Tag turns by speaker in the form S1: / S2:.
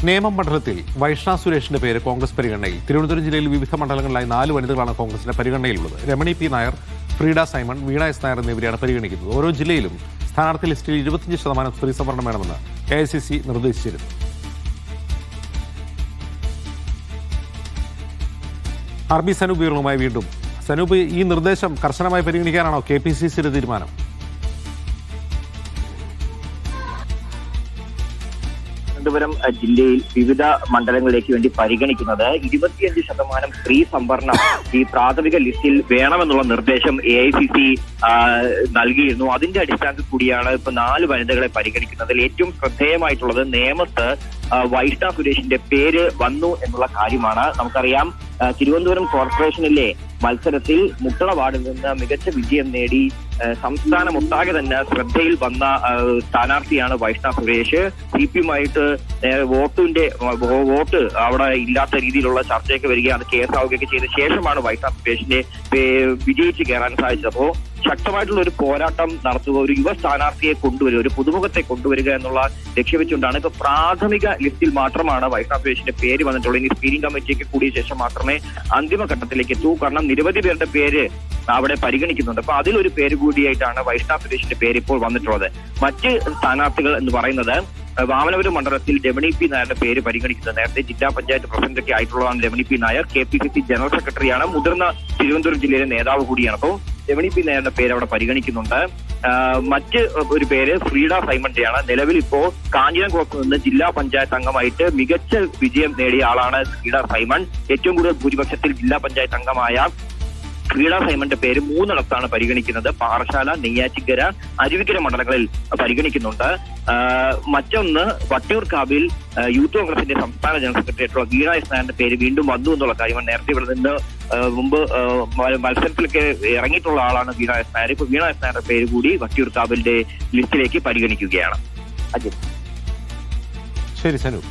S1: നേമം മണ്ഡലത്തിൽ വൈഷ്ണ സുരേഷിന്റെ പേര് കോൺഗ്രസ് പരിഗണനയിൽ. തിരുവനന്തപുരം ജില്ലയിൽ വിവിധ മണ്ഡലങ്ങളിലായി 4 വനിതകളാണ് കോൺഗ്രസിന്റെ പരിഗണനയിലുള്ളത്. Ramani P Nair, Freeda Simon, Veena S Nair എന്നിവരെയാണ് പരിഗണിക്കുന്നത്. ഓരോ ജില്ലയിലും സ്ഥാനാർത്ഥി ലിസ്റ്റിൽ 25% സ്ത്രീ സംവരണം വേണമെന്ന് AICC നിർദ്ദേശിച്ചിരുന്നു. RB സനൂപ് വിവരങ്ങളുമായി വീണ്ടും. സനൂപ്, ഈ നിർദ്ദേശം കർശനമായി പരിഗണിക്കാനാണോ KPCCയുടെ തീരുമാനം?
S2: തിരുവനന്തപുരം ജില്ലയിൽ വിവിധ മണ്ഡലങ്ങളിലേക്ക് വേണ്ടി പരിഗണിക്കുന്നത് 25% സ്ത്രീ സംവരണം ഈ പ്രാഥമിക ലിസ്റ്റിൽ വേണമെന്നുള്ള നിർദ്ദേശം AICC നൽകിയിരുന്നു. അതിന്റെ അടിസ്ഥാനത്തിൽ കൂടിയാണ് ഇപ്പൊ 4 വനിതകളെ പരിഗണിക്കുന്നതിൽ ഏറ്റവും ശ്രദ്ധേയമായിട്ടുള്ളത് നേമത്ത് വൈഷ്ണ സുരേഷിന്റെ പേര് വന്നു എന്നുള്ള കാര്യമാണ്. നമുക്കറിയാം, തിരുവനന്തപുരം കോർപ്പറേഷനിലെ മത്സരത്തിൽ മുട്ടള വാർഡിൽ നിന്ന് മികച്ച വിജയം നേടി സംസ്ഥാനമൊട്ടാകെ തന്നെ ശ്രദ്ധയിൽ വന്ന സ്ഥാനാർത്ഥിയാണ് വൈഷ്ണ സുരേഷ്. CPM-ആയിട്ട് വോട്ട് അവിടെ ഇല്ലാത്ത രീതിയിലുള്ള ചർച്ചയൊക്കെ വരികയാണ്. കേസാവുകയൊക്കെ ചെയ്ത ശേഷമാണ് വൈഷ്ണ സുരേഷിനെ വിജയിച്ച് കയറാൻ സാധിച്ചത്. അപ്പോ ശക്തമായിട്ടുള്ള ഒരു പോരാട്ടം നടത്തുക, ഒരു യുവ സ്ഥാനാർത്ഥിയെ കൊണ്ടുവരിക, ഒരു പുതുമുഖത്തെ കൊണ്ടുവരിക എന്നുള്ള ലക്ഷ്യം വെച്ചുകൊണ്ടാണ് ഇപ്പൊ പ്രാഥമിക ലിസ്റ്റിൽ മാത്രമാണ് വൈഷ്ണ സുരേഷിന്റെ പേര് വന്നിട്ടുള്ളത്. ഇനി സ്ക്രീനിംഗ് കമ്മിറ്റിയൊക്കെ കൂടിയ ശേഷം മാത്രമേ അന്തിമഘട്ടത്തിലേക്ക് എത്തൂ. കാരണം നിരവധി പേരുടെ പേര് അവിടെ പരിഗണിക്കുന്നുണ്ട്. അപ്പൊ അതിലൊരു പേര് കൂടിയായിട്ടാണ് വൈഷ്ണ സുരേഷിന്റെ പേര് ഇപ്പോൾ വന്നിട്ടുള്ളത്. മറ്റ് സ്ഥാനാർത്ഥികൾ എന്ന് പറയുന്നത് വാമനപുരം മണ്ഡലത്തിൽ രമണി പി നായരുടെ പേര് പരിഗണിക്കുന്നത്. നേരത്തെ ജില്ലാ പഞ്ചായത്ത് പ്രസിഡന്റൊക്കെ ആയിട്ടുള്ളതാണ് Ramani P Nair. KPCC general സെക്രട്ടറിയാണ്, മുതിർന്ന തിരുവനന്തപുരം ജില്ലയിലെ നേതാവ് കൂടിയാണ്. അപ്പോൾ രമണി പി നായരുടെ പേര് അവിടെ പരിഗണിക്കുന്നുണ്ട്. മറ്റ് ഒരു പേര് ഫ്രീഡ സൈമന്റെയാണ്. നിലവിൽ ഇപ്പോ കാഞ്ഞിരംകുളത്ത് നിന്ന് ജില്ലാ പഞ്ചായത്ത് അംഗമായിട്ട് മികച്ച വിജയം നേടിയ ആളാണ് ഫ്രീഡ സൈമൺ. ഏറ്റവും കൂടുതൽ ഭൂരിപക്ഷത്തിൽ ജില്ലാ പഞ്ചായത്ത് അംഗമായ ഫ്രീഡ സൈമന്റെ പേര് 3 പരിഗണിക്കുന്നത്. പാറശാല, നെയ്യാറ്റിക്കര, അരുവിക്കര മണ്ഡലങ്ങളിൽ പരിഗണിക്കുന്നുണ്ട്. മറ്റൊന്ന് വട്ടിയൂർക്കാവിൽ യൂത്ത് കോൺഗ്രസിന്റെ സംസ്ഥാന ജനറൽ സെക്രട്ടറി ആയിട്ടുള്ള വീണ എസ് നായരുടെ പേര് വീണ്ടും വന്നു എന്നുള്ള കാര്യമാണ്. നേരത്തെ ഇവിടെ നിന്ന് മുമ്പ് മത്സരത്തിലൊക്കെ ഇറങ്ങിയിട്ടുള്ള ആളാണ് വീണ എസ് നായർ. ഇപ്പൊ വീണ എസ് നായരുടെ പേര് കൂടി വട്ടിയൂർക്കാവിന്റെ ലിസ്റ്റിലേക്ക് പരിഗണിക്കുകയാണ്. അജിത്.
S1: ശരി സനൂപ്.